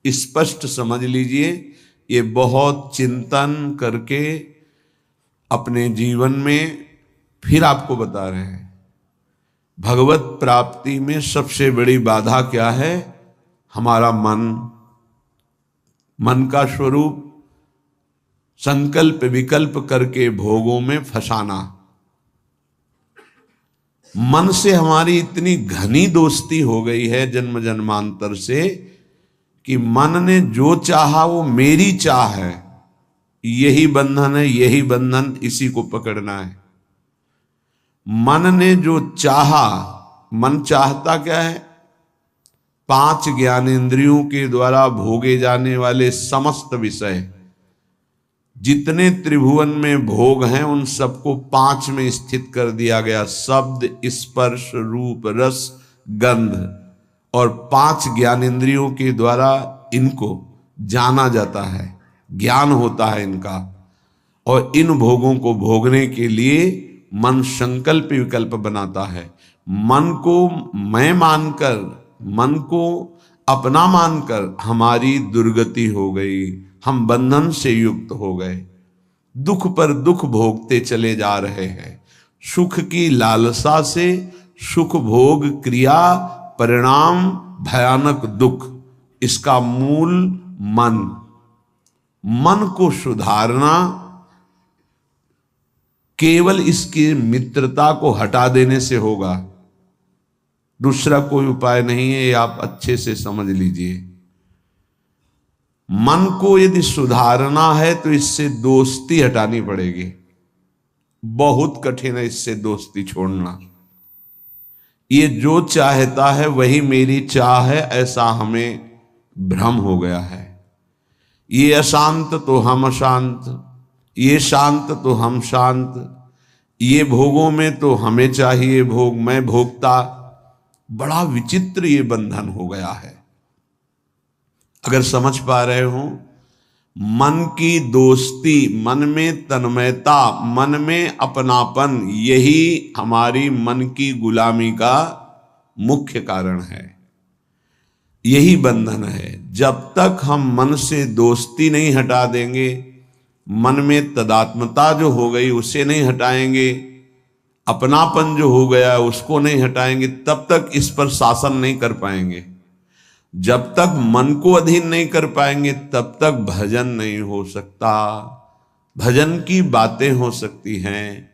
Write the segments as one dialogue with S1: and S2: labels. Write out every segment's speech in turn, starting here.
S1: स्पष्ट समझ लीजिए, ये बहुत चिंतन करके अपने जीवन में फिर आपको बता रहे हैं। भगवत प्राप्ति में सबसे बड़ी बाधा क्या है? हमारा मन। मन का स्वरूप संकल्प विकल्प करके भोगों में फंसाना। मन से हमारी इतनी घनी दोस्ती हो गई है जन्म जन्मांतर से कि मन ने जो चाहा वो मेरी चाह है, यही बंधन है, यही बंधन, इसी को पकड़ना है। मन ने जो चाहा, मन चाहता क्या है? 5 ज्ञानेंद्रियों के द्वारा भोगे जाने वाले समस्त विषय, जितने त्रिभुवन में भोग हैं उन सबको 5 में स्थित कर दिया गया। शब्द, स्पर्श, रूप, रस, गंध, और 5 ज्ञानेंद्रियों के द्वारा इनको जाना जाता है, ज्ञान होता है इनका। और इन भोगों को भोगने के लिए मन संकल्प विकल्प बनाता है। मन को मैं मानकर, मन को अपना मानकर हमारी दुर्गति हो गई, हम बंधन से युक्त हो गए, दुख पर दुख भोगते चले जा रहे हैं। सुख की लालसा से सुख भोग क्रिया परिणाम भयानक दुख, इसका मूल मन। मन को सुधारना केवल इसकी मित्रता को हटा देने से होगा, दूसरा कोई उपाय नहीं है। ये आप अच्छे से समझ लीजिए। मन को यदि सुधारना है तो इससे दोस्ती हटानी पड़ेगी। बहुत कठिन है इससे दोस्ती छोड़ना। ये जो चाहता है वही मेरी चाह है, ऐसा हमें भ्रम हो गया है। ये अशांत तो हम अशांत, ये शांत तो हम शांत, ये भोगों में तो हमें चाहिए भोग, मैं भोगता। बड़ा विचित्र ये बंधन हो गया है। अगर समझ पा रहे हो, मन की दोस्ती, मन में तन्मयता, मन में अपनापन, यही हमारी मन की गुलामी का मुख्य कारण है, यही बंधन है। जब तक हम मन से दोस्ती नहीं हटा देंगे, मन में तदात्मता जो हो गई उसे नहीं हटाएंगे, अपनापन जो हो गया उसको नहीं हटाएंगे, तब तक इस पर शासन नहीं कर पाएंगे। जब तक मन को अधीन नहीं कर पाएंगे तब तक भजन नहीं हो सकता। भजन की बातें हो सकती हैं,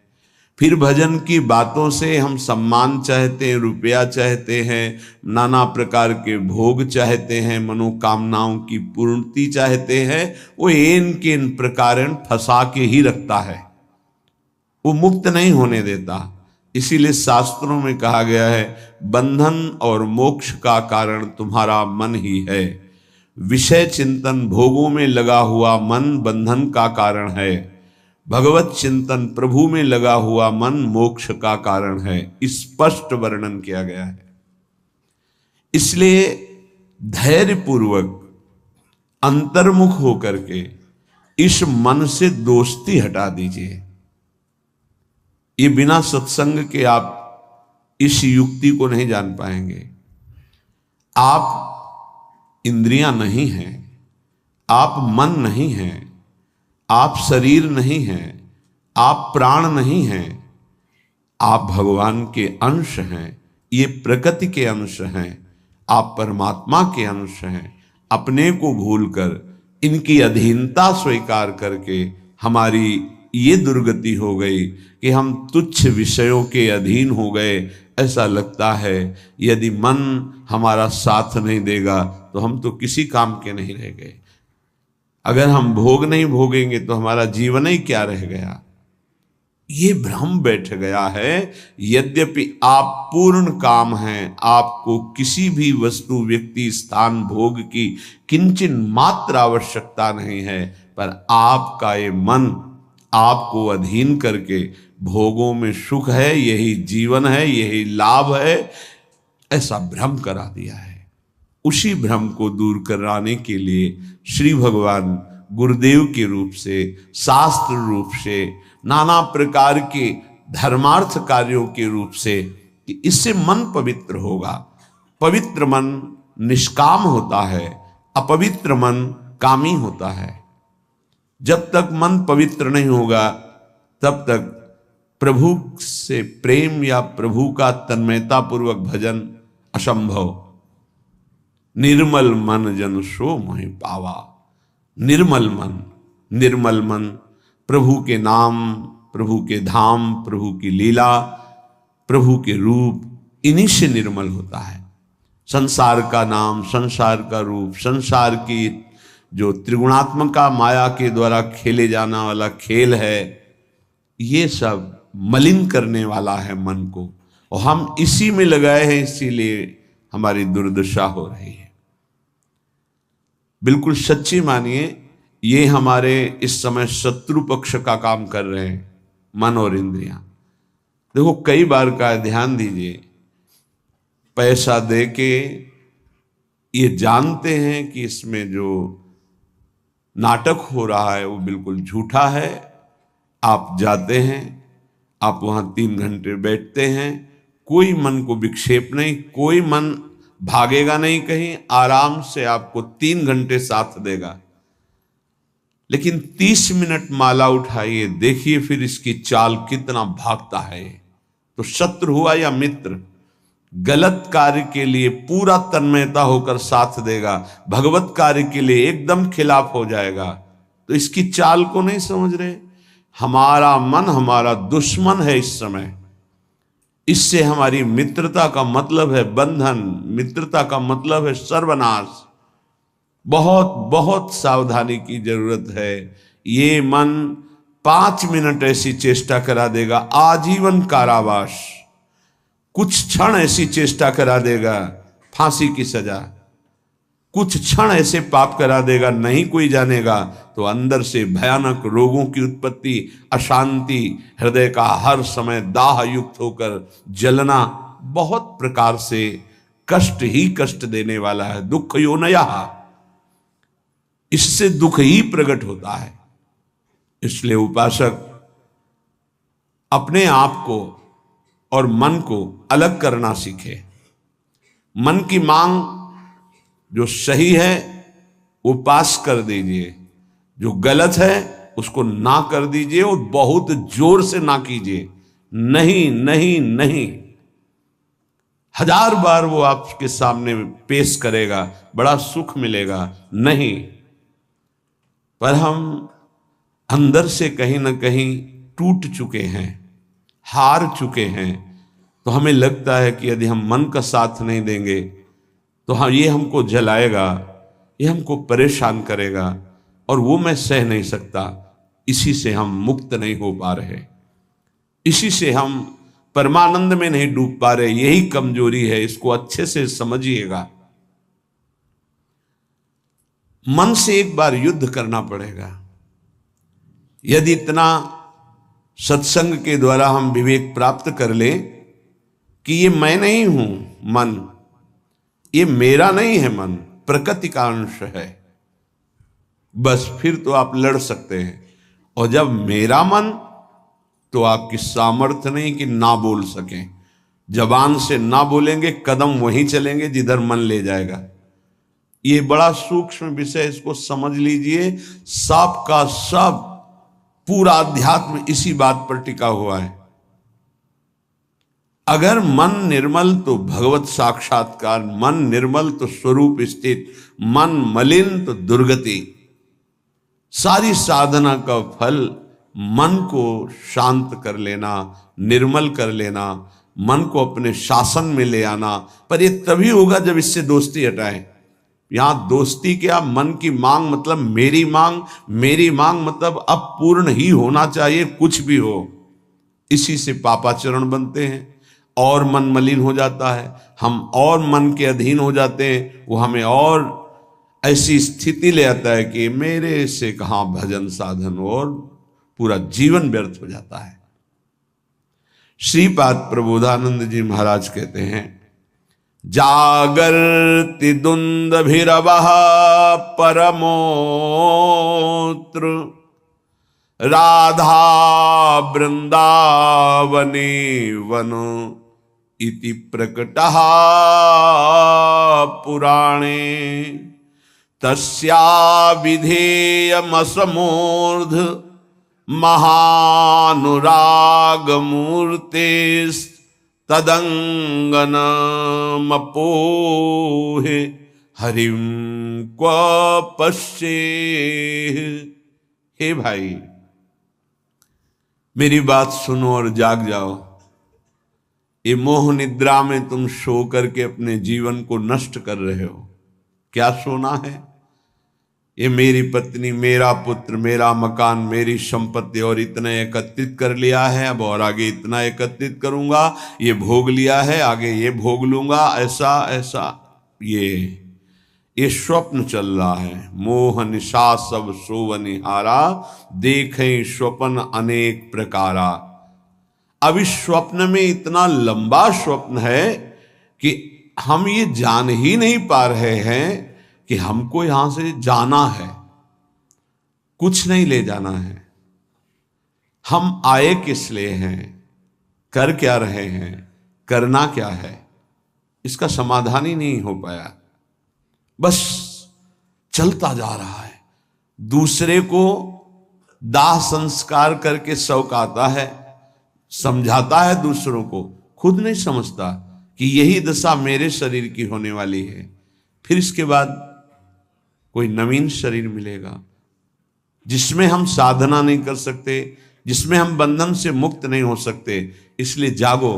S1: फिर भजन की बातों से हम सम्मान चाहते हैं, रुपया चाहते हैं, नाना प्रकार के भोग चाहते हैं, मनोकामनाओं की पूर्ति चाहते हैं। वो इन के इन प्रकार फंसा के ही रखता है, वो मुक्त नहीं होने देता। इसीलिए शास्त्रों में कहा गया है, बंधन और मोक्ष का कारण तुम्हारा मन ही है। विषय चिंतन भोगों में लगा हुआ मन बंधन का कारण है, भगवत चिंतन प्रभु में लगा हुआ मन मोक्ष का कारण है। स्पष्ट वर्णन किया गया है। इसलिए धैर्य पूर्वक अंतर्मुख होकर के इस मन से दोस्ती हटा दीजिए। ये बिना सत्संग के आप इस युक्ति को नहीं जान पाएंगे। आप इंद्रियां नहीं हैं, आप मन नहीं हैं, आप शरीर नहीं हैं, आप प्राण नहीं हैं, आप भगवान के अंश हैं, ये प्रकृति के अंश हैं, आप परमात्मा के अंश हैं। अपने को भूलकर इनकी अधीनता स्वीकार करके हमारी ये दुर्गति हो गई कि हम तुच्छ विषयों के अधीन हो गए। ऐसा लगता है यदि मन हमारा साथ नहीं देगा तो हम तो किसी काम के नहीं रह गए। अगर हम भोग नहीं भोगेंगे तो हमारा जीवन ही क्या रह गया। ये भ्रम बैठ गया है। यद्यपि आप पूर्ण काम हैं, आपको किसी भी वस्तु व्यक्ति स्थान भोग की किंचिन मात्र आवश्यकता नहीं है, पर आपका ये मन आपको अधीन करके भोगों में सुख है, यही जीवन है, यही लाभ है, ऐसा भ्रम करा दिया है। उसी भ्रम को दूर कराने के लिए श्री भगवान गुरुदेव के रूप से, शास्त्र रूप से, नाना प्रकार के धर्मार्थ कार्यों के रूप से, कि इससे मन पवित्र होगा। पवित्र मन निष्काम होता है, अपवित्र मन कामी होता है। जब तक मन पवित्र नहीं होगा तब तक प्रभु से प्रेम या प्रभु का तन्मयता पूर्वक भजन असंभव। निर्मल मन जन सो मोहि पावा। निर्मल मन प्रभु के नाम, प्रभु के धाम, प्रभु की लीला, प्रभु के रूप, इन्हीं से निर्मल होता है। संसार का नाम, संसार का रूप, संसार की जो त्रिगुणात्मका माया के द्वारा खेले जाना वाला खेल है, ये सब मलिन करने वाला है मन को, और हम इसी में लगाए हैं, इसीलिए हमारी दुर्दशा हो रही है। बिल्कुल सच्ची मानिए, ये हमारे इस समय शत्रु पक्ष का काम कर रहे हैं, मन और इंद्रियां। देखो, कई बार का ध्यान दीजिए, पैसा दे के ये जानते हैं कि इसमें जो नाटक हो रहा है वो बिल्कुल झूठा है। आप जाते हैं, आप वहां 3 घंटे बैठते हैं, कोई मन को विक्षेप नहीं, कोई मन भागेगा नहीं कहीं, आराम से आपको 3 घंटे साथ देगा। लेकिन 30 मिनट माला उठाइए, देखिए फिर इसकी चाल कितना भागता है। तो शत्रु हुआ या मित्र, गलत कार्य के लिए पूरा तन्मयता होकर साथ देगा, भगवत कार्य के लिए एकदम खिलाफ हो जाएगा। तो इसकी चाल को नहीं समझ रहे। हमारा मन हमारा दुश्मन है इस समय। इससे हमारी मित्रता का मतलब है बंधन, मित्रता का मतलब है सर्वनाश। बहुत बहुत सावधानी की जरूरत है। ये मन 5 मिनट ऐसी चेष्टा करा देगा, आजीवन कारावास। कुछ क्षण ऐसी चेष्टा करा देगा, फांसी की सजा। कुछ क्षण ऐसे पाप करा देगा, नहीं कोई जानेगा, तो अंदर से भयानक रोगों की उत्पत्ति, अशांति, हृदय का हर समय दाह युक्त होकर जलना, बहुत प्रकार से कष्ट ही कष्ट देने वाला है। दुख योनया, इससे दुख ही प्रकट होता है। इसलिए उपासक अपने आप को और मन को अलग करना सीखे। मन की मांग जो सही है वो पास कर दीजिए, जो गलत है उसको ना कर दीजिए, और बहुत जोर से ना कीजिए। नहीं नहीं नहीं, 1000 बार वो आपके सामने पेश करेगा, बड़ा सुख मिलेगा। नहीं, पर हम अंदर से कहीं ना कहीं टूट चुके हैं, हार चुके हैं। तो हमें लगता है कि यदि हम मन का साथ नहीं देंगे तो हाँ, ये हमको जलाएगा, ये हमको परेशान करेगा, और वो मैं सह नहीं सकता। इसी से हम मुक्त नहीं हो पा रहे, इसी से हम परमानंद में नहीं डूब पा रहे। यही कमजोरी है, इसको अच्छे से समझिएगा। मन से एक बार युद्ध करना पड़ेगा। यदि इतना सत्संग के द्वारा हम विवेक प्राप्त कर लें कि ये मैं नहीं हूं मन, ये मेरा नहीं है मन, प्रकृति का अंश है, बस फिर तो आप लड़ सकते हैं। और जब मेरा मन, तो आपकी सामर्थ्य नहीं कि ना बोल सकें। जबान से ना बोलेंगे, कदम वहीं चलेंगे जिधर मन ले जाएगा। ये बड़ा सूक्ष्म विषय, इसको समझ लीजिए। सब का सब पूरा अध्यात्म इसी बात पर टिका हुआ है। अगर मन निर्मल तो भगवत साक्षात्कार, मन निर्मल तो स्वरूप स्थित, मन मलिन तो दुर्गति। सारी साधना का फल मन को शांत कर लेना, निर्मल कर लेना, मन को अपने शासन में ले आना। पर ये तभी होगा जब इससे दोस्ती हटाएं। यहां दोस्ती क्या, मन की मांग मतलब मेरी मांग, मेरी मांग मतलब अब पूर्ण ही होना चाहिए, कुछ भी हो। इसी से पापाचरण बनते हैं और मन मलिन हो जाता है, हम और मन के अधीन हो जाते हैं। वो हमें और ऐसी स्थिति ले आता है कि मेरे से कहां भजन साधन, और पूरा जीवन व्यर्थ हो जाता है। श्रीपाद प्रबोधानंद जी महाराज कहते हैं, जागर्ति दुंदभिरवः परमोत्र राधा वृंदावने वन इति प्रकटः पुराणे तस्या विधेयमसमूर्ध महानुराग मूर्तेस् तदंगनमपोहे हरिम क्व पश्ये। हे भाई, मेरी बात सुनो और जाग जाओ। ये मोह निद्रा में तुम सो करके अपने जीवन को नष्ट कर रहे हो। क्या सोना है? ये मेरी पत्नी, मेरा पुत्र, मेरा मकान, मेरी संपत्ति और इतना एकत्रित कर लिया है, अब और आगे इतना एकत्रित करूंगा, ये भोग लिया है, आगे ये भोग लूंगा, ऐसा ऐसा। ये स्वप्न चल रहा है। मोह निशा सब सोवनिहारा, देखें स्वप्न अनेक प्रकारा। अब इस स्वप्न में इतना लंबा स्वप्न है कि हम ये जान ही नहीं पा रहे हैं कि हमको यहां से जाना है, कुछ नहीं ले जाना है। हम आए किस लिए हैं, कर क्या रहे हैं, करना क्या है, इसका समाधान ही नहीं हो पाया। बस चलता जा रहा है। दूसरे को दाह संस्कार करके शौक आता है, समझाता है दूसरों को, खुद नहीं समझता कि यही दशा मेरे शरीर की होने वाली है। फिर इसके बाद कोई नवीन शरीर मिलेगा जिसमें हम साधना नहीं कर सकते, जिसमें हम बंधन से मुक्त नहीं हो सकते। इसलिए जागो,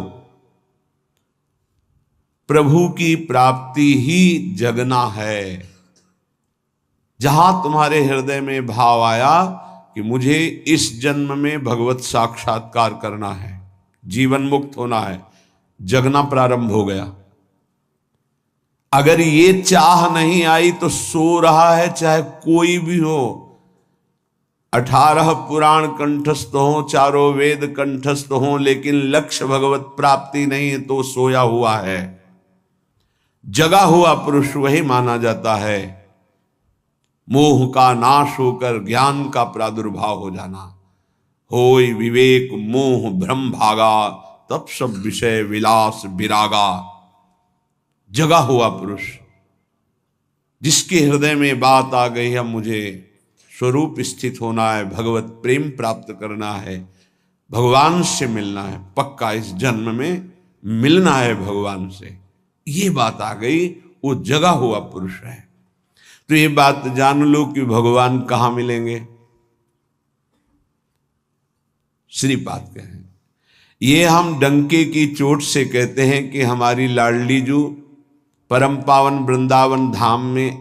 S1: प्रभु की प्राप्ति ही जगना है। जहां तुम्हारे हृदय में भाव आया कि मुझे इस जन्म में भगवत साक्षात्कार करना है, जीवन मुक्त होना है, जगना प्रारंभ हो गया। अगर ये चाह नहीं आई तो सो रहा है, चाहे कोई भी हो। 18 पुराण कंठस्थ हो, चारों वेद कंठस्थ हो, लेकिन लक्ष्य भगवत प्राप्ति नहीं है तो सोया हुआ है। जगा हुआ पुरुष वही माना जाता है। मोह का नाश होकर ज्ञान का प्रादुर्भाव हो जाना। होय विवेक मोह भ्रम भागा, तब सब विषय विलास विरागा। जगा हुआ पुरुष जिसके हृदय में बात आ गई है, मुझे स्वरूप स्थित होना है, भगवत प्रेम प्राप्त करना है, भगवान से मिलना है, पक्का इस जन्म में मिलना है भगवान से, ये बात आ गई, वो जगा हुआ पुरुष है। तो ये बात जान लो कि भगवान कहां मिलेंगे। श्रीपाद कहें, ये हम डंके की चोट से कहते हैं कि हमारी लाडली जू परम पावन वृंदावन धाम में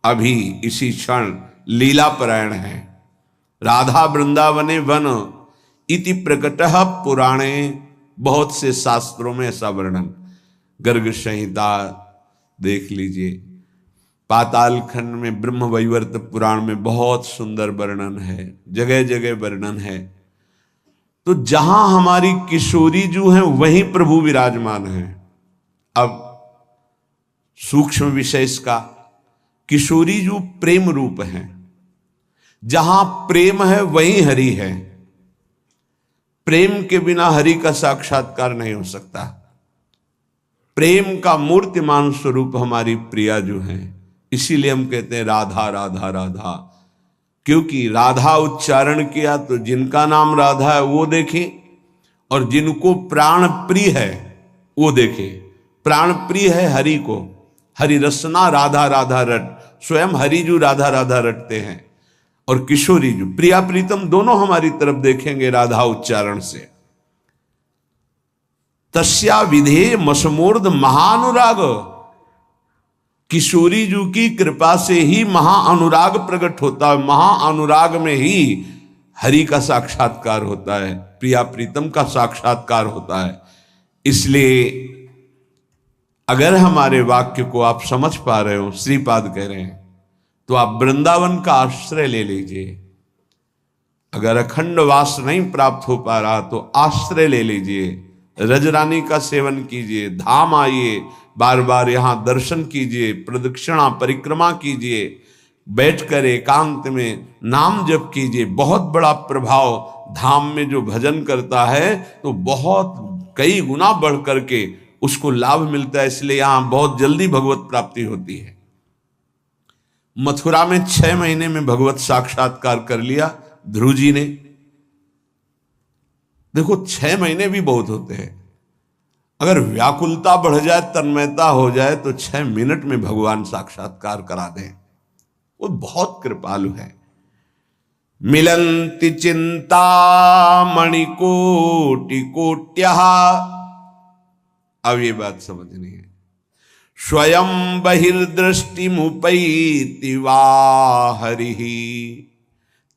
S1: अभी इसी क्षण लीला परायण है। राधा वृंदावने वन इति प्रकटः पुराणे, बहुत से शास्त्रों में ऐसा वर्णन, गर्ग संहिता देख लीजिए, पाताल खंड में ब्रह्म वैवर्त पुराण में बहुत सुंदर वर्णन है, जगह जगह वर्णन है। तो जहां हमारी किशोरी जो है वहीं प्रभु विराजमान है। अब सूक्ष्म विषय इसका, किशोरी जो प्रेम रूप है, जहां प्रेम है वहीं हरि है। प्रेम के बिना हरि का साक्षात्कार नहीं हो सकता। प्रेम का मूर्तिमान स्वरूप हमारी प्रिया जो है, इसीलिए हम कहते हैं राधा राधा राधा, क्योंकि राधा उच्चारण किया तो जिनका नाम राधा है वो देखे, और जिनको प्राण प्रिय है वो देखे। प्राण प्रिय है हरि को, हरि रसना राधा राधा रट, स्वयं हरि जो राधा राधा रटते हैं, और किशोरी जो प्रिया प्रीतम दोनों हमारी तरफ देखेंगे राधा उच्चारण से। तस्या विधेय मसमूर्ध महानुराग, किशोरी जी की कृपा से ही महाअनुराग प्रकट होता है। महाअनुराग में ही हरि का साक्षात्कार होता है, प्रिया प्रीतम का साक्षात्कार होता है। इसलिए अगर हमारे वाक्य को आप समझ पा रहे हो, श्रीपाद कह रहे हैं, तो आप वृंदावन का आश्रय ले लीजिए। अगर अखंड वास नहीं प्राप्त हो पा रहा तो आश्रय ले लीजिए, रजरानी का सेवन कीजिए, धाम आइए, बार बार यहाँ दर्शन कीजिए, प्रदक्षिणा परिक्रमा कीजिए, बैठकर एकांत में नाम जप कीजिए। बहुत बड़ा प्रभाव धाम में जो भजन करता है तो बहुत कई गुना बढ़ करके उसको लाभ मिलता है। इसलिए यहाँ बहुत जल्दी भगवत प्राप्ति होती है। मथुरा में 6 महीने में भगवत साक्षात्कार कर लिया ध्रुव जी ने। देखो 6 महीने भी बहुत होते हैं। अगर व्याकुलता बढ़ जाए, तन्मयता हो जाए, तो 6 मिनट में भगवान साक्षात्कार करा दें। वो बहुत कृपालु है। मिलन्ति चिंता मणिकोटि कोट्यः, अब ये बात समझनी है। स्वयं बहिर्दृष्टिमुपैति वा हरिः,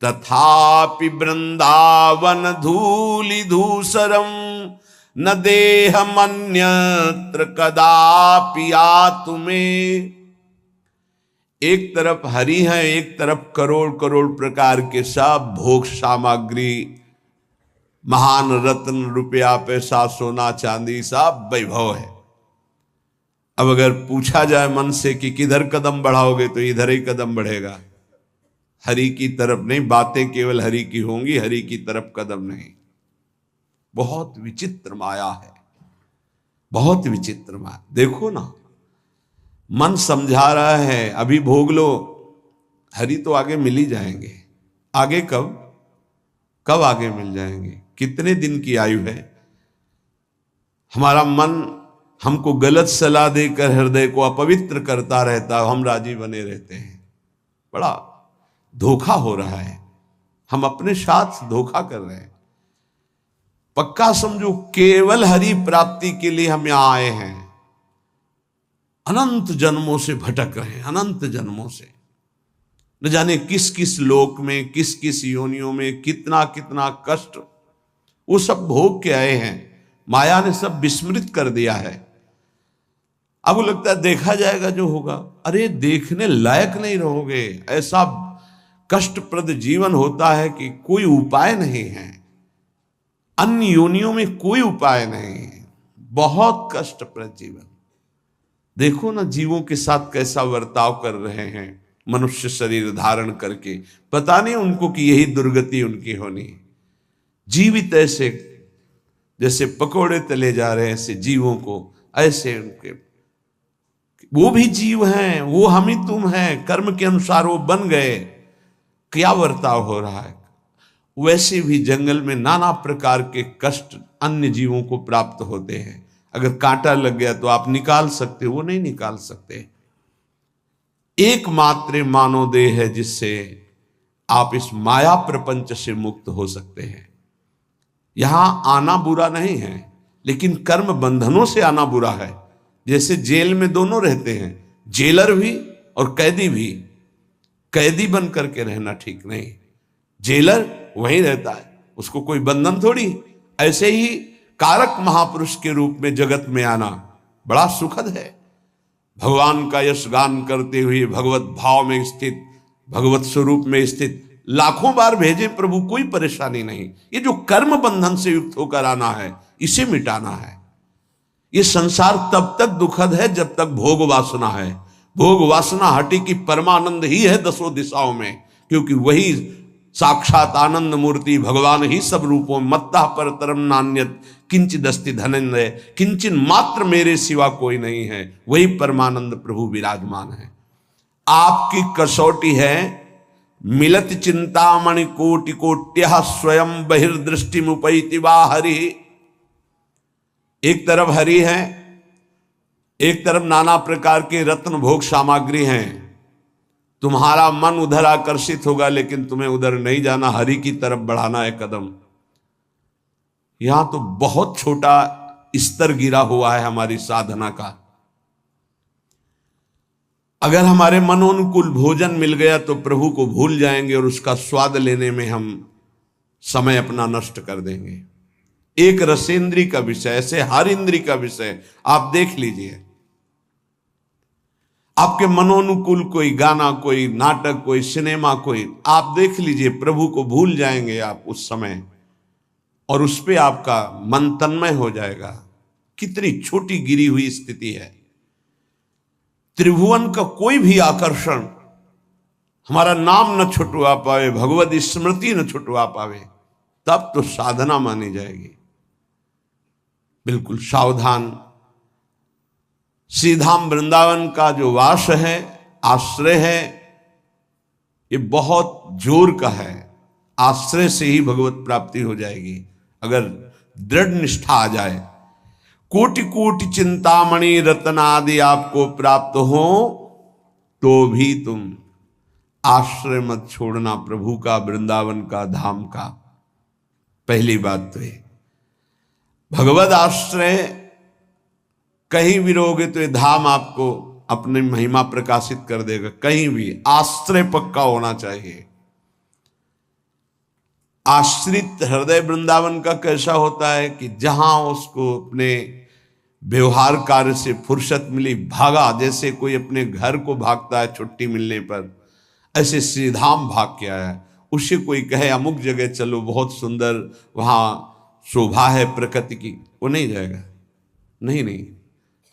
S1: तथापि वृंदावन धूलि धूसरम न देहमन्यत्र कदापि आतुमे। एक तरफ हरि है, एक तरफ करोड़ करोड़ प्रकार के सब भोग सामग्री, महान रत्न, रुपया, पैसा, सोना, चांदी, सब वैभव है। अब अगर पूछा जाए मन से कि किधर कदम बढ़ाओगे, तो इधर ही कदम बढ़ेगा, हरि की तरफ नहीं। बातें केवल हरि की होंगी, हरि की तरफ कदम नहीं। बहुत विचित्र माया है, बहुत विचित्र माया। देखो ना, मन समझा रहा है अभी भोग लो, हरि तो आगे मिल ही जाएंगे। आगे कब कब आगे मिल जाएंगे? कितने दिन की आयु है? हमारा मन हमको गलत सलाह देकर हृदय को अपवित्र करता रहता है, हम राजी बने रहते हैं। बड़ा धोखा हो रहा है, हम अपने साथ धोखा कर रहे हैं। पक्का समझो, केवल हरि प्राप्ति के लिए हम यहां आए हैं। अनंत जन्मों से भटक रहे हैं, अनंत जन्मों से, न जाने किस किस लोक में, किस किस योनियों में कितना कितना कष्ट, वो सब भोग के आए हैं। माया ने सब विस्मृत कर दिया है। अब लगता है देखा जाएगा जो होगा। अरे देखने लायक नहीं रहोगे। ऐसा कष्टप्रद जीवन होता है कि कोई उपाय नहीं है। अन्य योनियों में कोई उपाय नहीं है। बहुत कष्टप्रद जीवन। देखो ना जीवों के साथ कैसा बर्ताव कर रहे हैं, मनुष्य शरीर धारण करके। पता नहीं उनको कि यही दुर्गति उनकी होनी है। जीवित ऐसे जैसे पकोड़े तले जा रहे हैं, ऐसे जीवों को, ऐसे उनके, वो भी जीव हैं, वो हम ही तुम हैं, कर्म के अनुसार वो बन गए। क्या बर्ताव हो रहा है? वैसे भी जंगल में नाना प्रकार के कष्ट अन्य जीवों को प्राप्त होते हैं। अगर कांटा लग गया तो आप निकाल सकते हो, वो नहीं निकाल सकते। एकमात्र मानव देह है जिससे आप इस माया प्रपंच से मुक्त हो सकते हैं। यहां आना बुरा नहीं है, लेकिन कर्म बंधनों से आना बुरा है। जैसे जेल में दोनों रहते हैं, जेलर भी और कैदी भी। कैदी बन करके रहना ठीक नहीं, जेलर वहीं रहता है, उसको कोई बंधन थोड़ी। ऐसे ही कारक महापुरुष के रूप में जगत में आना बड़ा सुखद है। भगवान का यश गान करते हुए भगवत भाव में स्थित, भगवत स्वरूप में स्थित लाखों बार भेजे प्रभु, कोई परेशानी नहीं। ये जो कर्म बंधन से युक्त होकर आना है, इसे मिटाना है। ये संसार तब तक दुखद है जब तक भोग वासना है। भोग वासना हटी की परमानंद ही है दसों दिशाओं में, क्योंकि वही साक्षात आनंद मूर्ति भगवान ही सब रूपों मत्ता पर तरम नान्यत किंचिदस्ति धनंजय, किंचन मात्र मेरे सिवा कोई नहीं है। वही परमानंद प्रभु विराजमान है। आपकी कसौटी है मिलत चिंतामणि कोटि कोट्यः स्वयं बहिर्दृष्टि मुपैति वा हरि। एक तरफ हरि है, एक तरफ नाना प्रकार के रत्न भोग सामग्री हैं। तुम्हारा मन उधर आकर्षित होगा, लेकिन तुम्हें उधर नहीं जाना, हरि की तरफ बढ़ाना है कदम। यहां तो बहुत छोटा स्तर गिरा हुआ है हमारी साधना का। अगर हमारे मनोनुकूल भोजन मिल गया तो प्रभु को भूल जाएंगे और उसका स्वाद लेने में हम समय अपना नष्ट कर देंगे। एक रसेंद्री का विषय, ऐसे हर इंद्री का विषय आप देख लीजिए। आपके मनोनुकूल कोई गाना, कोई नाटक, कोई सिनेमा, कोई आप देख लीजिए, प्रभु को भूल जाएंगे आप उस समय, और उस पे आपका मन तन्मय हो जाएगा। कितनी छोटी गिरी हुई स्थिति है। त्रिभुवन का कोई भी आकर्षण हमारा नाम न छुटवा पावे, भगवत स्मृति न छुटवा पावे, तब तो साधना मानी जाएगी। बिल्कुल सावधान। श्रीधाम वृंदावन का जो वास है, आश्रय है, ये बहुत जोर का है। आश्रय से ही भगवत प्राप्ति हो जाएगी अगर दृढ़ निष्ठा आ जाए। कोटि कोटि चिंतामणि रत्न आदि आपको प्राप्त हो तो भी तुम आश्रय मत छोड़ना, प्रभु का, वृंदावन का, धाम का। पहली बात तो ये भगवद आश्रय कहीं भी रहोगे तो ये धाम आपको अपनी महिमा प्रकाशित कर देगा। कहीं भी आश्रय पक्का होना चाहिए। आश्रित हृदय वृंदावन का कैसा होता है कि जहां उसको अपने व्यवहार कार्य से फुर्सत मिली भागा, जैसे कोई अपने घर को भागता है छुट्टी मिलने पर, ऐसे श्रीधाम भाग के आया। उससे कोई कहे अमुक जगह चलो बहुत सुंदर वहां शोभा है प्रकृति की, वो नहीं जाएगा। नहीं,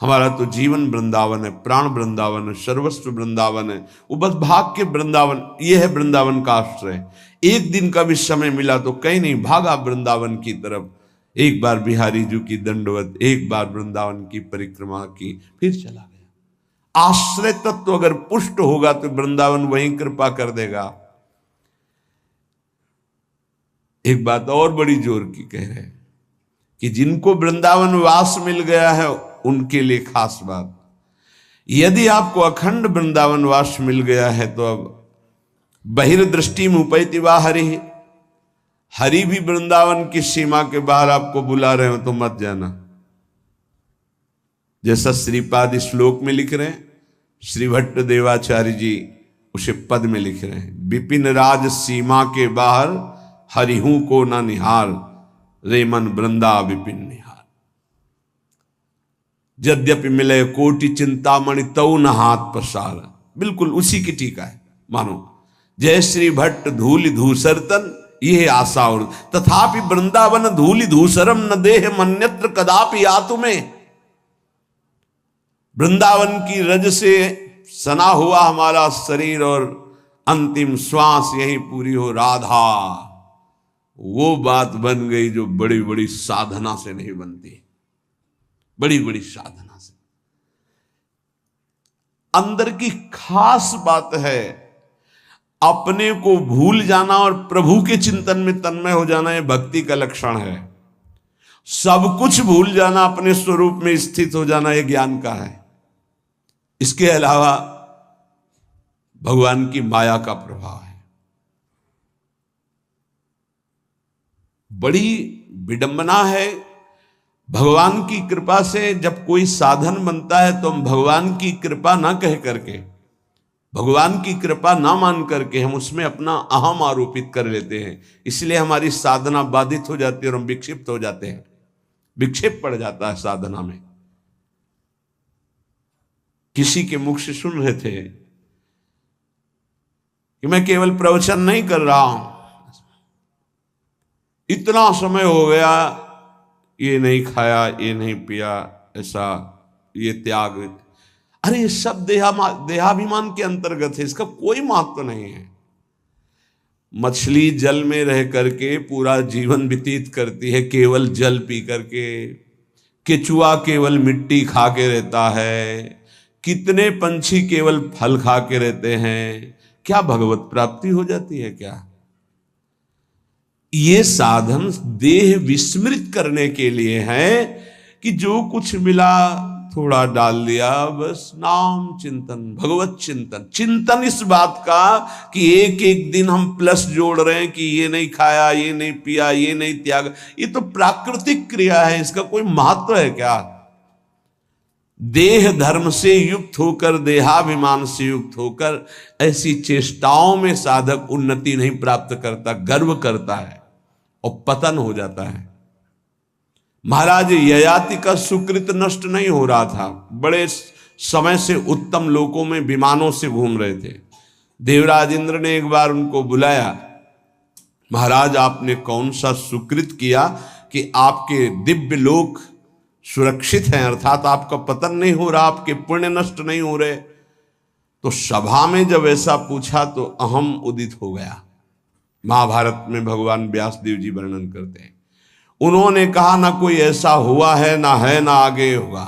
S1: हमारा तो जीवन वृंदावन है, प्राण वृंदावन है, सर्वस्व वृंदावन है। वो बस भाग के वृंदावन, ये है वृंदावन का आश्रय। एक दिन का भी समय मिला तो कहीं नहीं, भागा वृंदावन की तरफ। एक बार बिहारी जी की दंडवत, एक बार वृंदावन की परिक्रमा की, फिर चला गया। आश्रय तत्व अगर पुष्ट होगा तो वृंदावन वहीं कृपा कर देगा। एक बात और बड़ी जोर की कह रहे हैं कि जिनको वृंदावन वास मिल गया है उनके लिए खास बात। यदि आपको अखंड वृंदावन वास मिल गया है तो अब बहिर्दृष्टि मुपैति वा हरि, हरि भी वृंदावन की सीमा के बाहर आपको बुला रहे हो तो मत जाना। जैसा श्रीपाद श्लोक में लिख रहे हैं, श्री भट्ट देवाचार्य जी उसे पद में लिख रहे हैं, विपिन राज सीमा के बाहर हरिहू को न निहार, रे मन वृंदा विपिन निहार। यद्यपि मिले कोटि चिंतामणि तऊ न हाथ पसार। बिल्कुल उसी की टीका है मानो। जय श्री भट्ट धूलि धूसरतन यह आशा और, तथापि वृंदावन धूलि धूसरम न देह मन्यत्र कदापि आतु में। वृंदावन की रज से सना हुआ हमारा शरीर और अंतिम श्वास यही पूरी हो राधा, वो बात बन गई जो बड़ी बड़ी साधना से नहीं बनती, बड़ी बड़ी साधना से। अंदर की खास बात है अपने को भूल जाना और प्रभु के चिंतन में तन्मय हो जाना, यह भक्ति का लक्षण है। सब कुछ भूल जाना, अपने स्वरूप में स्थित हो जाना, यह ज्ञान का है। इसके अलावा भगवान की माया का प्रभाव है। बड़ी विडंबना है, भगवान की कृपा से जब कोई साधन बनता है तो हम भगवान की कृपा ना कह करके, भगवान की कृपा ना मान करके हम उसमें अपना अहम आरोपित कर लेते हैं। इसलिए हमारी साधना बाधित हो जाती है और हम विक्षिप्त हो जाते हैं, विक्षेप पड़ जाता है साधना में। किसी के मुख से सुन रहे थे कि मैं केवल प्रवचन नहीं कर रहा हूं, इतना समय हो गया, ये नहीं खाया, ये नहीं पिया, ऐसा, ये त्याग। अरे ये सब देहाभिमान के अंतर्गत है, इसका कोई महत्व नहीं है। मछली जल में रह करके पूरा जीवन व्यतीत करती है केवल जल पी करके, केचुआ केवल मिट्टी खा के रहता है, कितने पंछी केवल फल खा के रहते हैं। क्या भगवत प्राप्ति हो जाती है क्या? ये साधन देह विस्मृत करने के लिए है कि जो कुछ मिला थोड़ा डाल दिया, बस नाम चिंतन, भगवत चिंतन। चिंतन इस बात का कि एक एक दिन हम प्लस जोड़ रहे हैं कि ये नहीं खाया, ये नहीं पिया, ये नहीं त्याग, ये तो प्राकृतिक क्रिया है, इसका कोई महत्व है क्या? देह धर्म से युक्त होकर, देहाभिमान से युक्त होकर ऐसी चेष्टाओं में साधक उन्नति नहीं प्राप्त करता, गर्व करता है और पतन हो जाता है। महाराज ययाति का सुकृत नष्ट नहीं हो रहा था, बड़े समय से उत्तम लोकों में विमानों से घूम रहे थे। देवराज इंद्र ने एक बार उनको बुलाया, महाराज आपने कौन सा सुकृत किया कि आपके दिव्य लोक सुरक्षित हैं, अर्थात आपका पतन नहीं हो रहा, आपके पुण्य नष्ट नहीं हो रहे। तो सभा में जब ऐसा पूछा तो अहम उदित हो गया। महाभारत में भगवान व्यासदेव जी वर्णन करते हैं, उन्होंने कहा ना कोई ऐसा हुआ है, ना आगे होगा।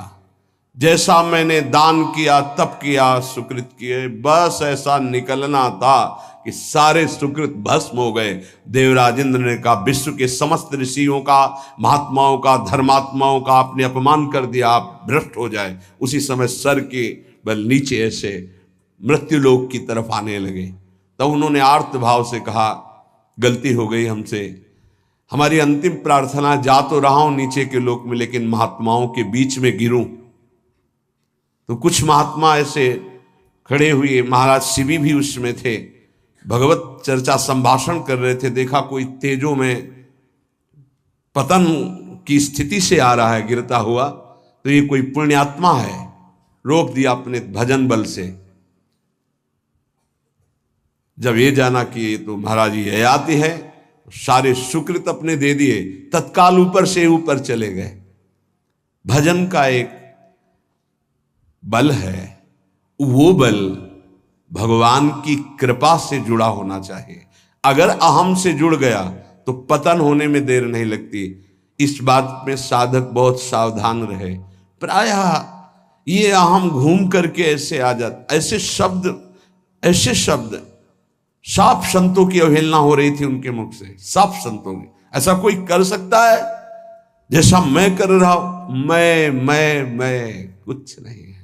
S1: जैसा मैंने दान किया, तप किया, सुकृत किए, बस ऐसा निकलना था कि सारे सुकृत भस्म हो गए। देवराज इंद्र ने कहा विश्व के समस्त ऋषियों का, महात्माओं का, धर्मात्माओं का आपने अपमान कर दिया, आप भ्रष्ट हो जाए। उसी समय सर के बल नीचे ऐसे मृत्युलोक की तरफ आने लगे। तब उन्होंने आर्त भाव से कहा गलती हो गई हमसे, हमारी अंतिम प्रार्थना, जा तो रहा हूं नीचे के लोक में लेकिन महात्माओं के बीच में गिरूं। तो कुछ महात्मा ऐसे खड़े हुए, महाराज शिवी भी उसमें थे, भगवत चर्चा संभाषण कर रहे थे। देखा कोई तेजों में पतन की स्थिति से आ रहा है गिरता हुआ, तो ये कोई पुण्यात्मा है, रोक दिया अपने भजन बल से। जब ये जाना कि ये तो महाराज ये आती है, सारे सुकृत अपने दे दिए, तत्काल ऊपर से ऊपर चले गए। भजन का एक बल है, वो बल भगवान की कृपा से जुड़ा होना चाहिए। अगर अहम से जुड़ गया तो पतन होने में देर नहीं लगती। इस बात में साधक बहुत सावधान रहे। प्रायः ये अहम घूम करके ऐसे आ जाता, ऐसे शब्द साफ संतों की अवहेलना हो रही थी उनके मुख से, साफ संतों की। ऐसा कोई कर सकता है जैसा मैं कर रहा हूं? मैं कुछ नहीं है।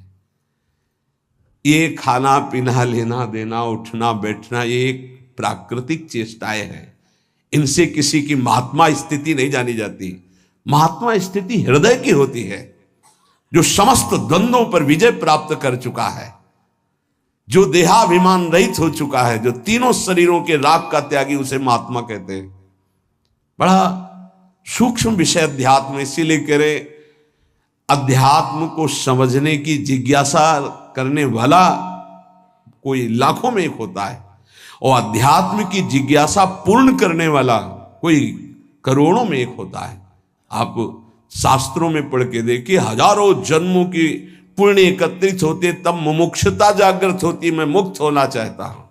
S1: ये खाना पीना, लेना देना, उठना बैठना, ये एक प्राकृतिक चेष्टाएं हैं। इनसे किसी की महात्मा स्थिति नहीं जानी जाती। महात्मा स्थिति हृदय की होती है, जो समस्त द्वंद्वों पर विजय प्राप्त कर चुका है, जो देहाभिमान रहित हो चुका है, जो तीनों शरीरों के राग का त्यागी, उसे महात्मा कहते हैं। बड़ा सूक्ष्म विषय अध्यात्म, इसीलिए कह रहे अध्यात्म को समझने की जिज्ञासा करने वाला कोई लाखों में एक होता है, और अध्यात्म की जिज्ञासा पूर्ण करने वाला कोई करोड़ों में एक होता है। आप शास्त्रों में पढ़ के देखिए, हजारों जन्मों की पुण्य एकत्रित होते तब मुमुक्षुता जागृत होती, मैं मुक्त होना चाहता हूं।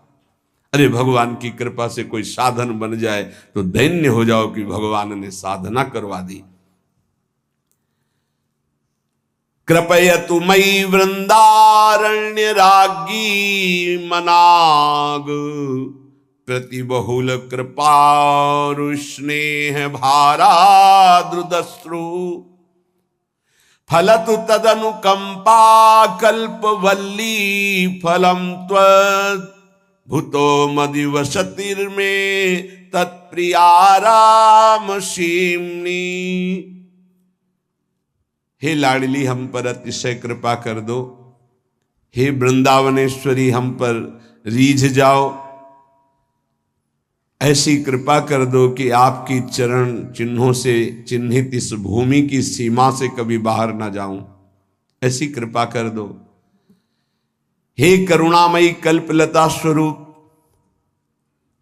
S1: अरे भगवान की कृपा से कोई साधन बन जाए तो दैन्य हो जाओ कि भगवान ने साधना करवा दी। कृपयतु मयि वृंदारण्य राज्ञी मनाग, प्रतिबहुल कृपारु स्नेह भाराद्रुदश्रु, फलतु तदनुकंपा कल्पवल्ली, फलम त्वद्भुतो मदिवसतिर्मे तत्प्रियाराम सीमनी। हे लाडली हम पर अतिशय कृपा कर दो, हे वृंदावनेश्वरी हम पर रीझ जाओ, ऐसी कृपा कर दो कि आपकी चरण चिन्हों से चिन्हित इस भूमि की सीमा से कभी बाहर ना जाऊं, ऐसी कृपा कर दो। हे करुणामयी कल्पलता स्वरूप,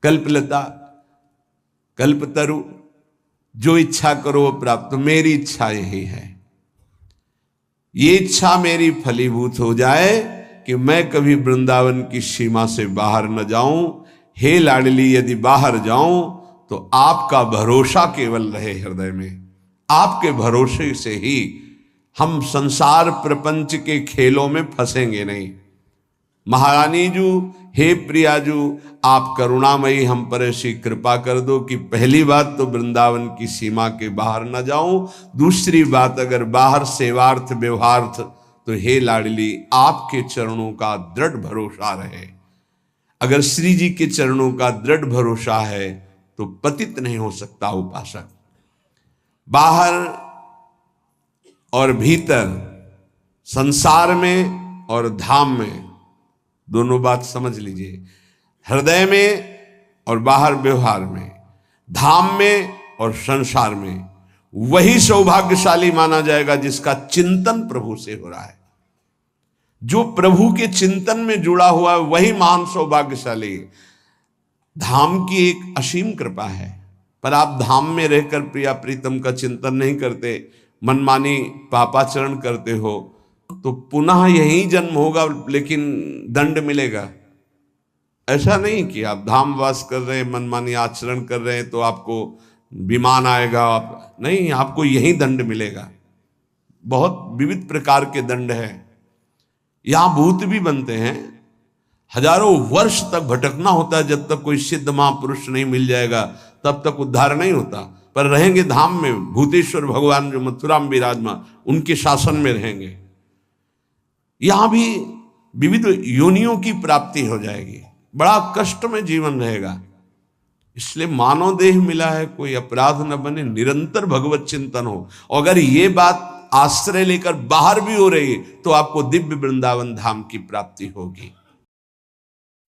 S1: कल्पलता कल्पतरु, जो इच्छा करो वो प्राप्त। मेरी इच्छा यही है, ये इच्छा मेरी फलीभूत हो जाए कि मैं कभी वृंदावन की सीमा से बाहर न जाऊं। हे लाडली, यदि बाहर जाऊं तो आपका भरोसा केवल रहे हृदय में। आपके भरोसे से ही हम संसार प्रपंच के खेलों में फंसेंगे नहीं। महारानी जू, हे प्रियाजू, आप करुणामयी हम पर ऐसी कृपा कर दो कि पहली बात तो वृंदावन की सीमा के बाहर न जाऊं, दूसरी बात अगर बाहर सेवार्थ व्यवहार्थ तो हे लाडली आपके चरणों का दृढ़ भरोसा रहे। अगर श्री जी के चरणों का दृढ़ भरोसा है तो पतित नहीं हो सकता उपासक। बाहर और भीतर, संसार में और धाम में, दोनों बात समझ लीजिए। हृदय में और बाहर व्यवहार में, धाम में और संसार में, वही सौभाग्यशाली माना जाएगा जिसका चिंतन प्रभु से हो रहा है। जो प्रभु के चिंतन में जुड़ा हुआ है वही महान सौभाग्यशाली है। धाम की एक असीम कृपा है, पर आप धाम में रहकर प्रिया प्रीतम का चिंतन नहीं करते, मनमानी पापाचरण करते हो, तो पुनः यही जन्म होगा लेकिन दंड मिलेगा। ऐसा नहीं कि आप धाम वास कर रहे हैं, मनमानी आचरण कर रहे हैं तो आपको विमान आएगा, आप नहीं, आपको यही दंड मिलेगा। बहुत विविध प्रकार के दंड है। यहां भूत भी बनते हैं, हजारों वर्ष तक भटकना होता है, जब तक कोई सिद्ध महापुरुष नहीं मिल जाएगा तब तक उद्धार नहीं होता। पर रहेंगे धाम में, भूतेश्वर भगवान जो मथुरा में विराजमान, उनके शासन में रहेंगे। यहां भी विविध योनियों की प्राप्ति हो जाएगी, बड़ा कष्ट में जीवन रहेगा। इसलिए मानव देह मिला है, कोई अपराध न बने, निरंतर भगवत चिंतन हो। अगर ये बात आश्रय लेकर बाहर भी हो रही है तो आपको दिव्य वृंदावन धाम की प्राप्ति होगी।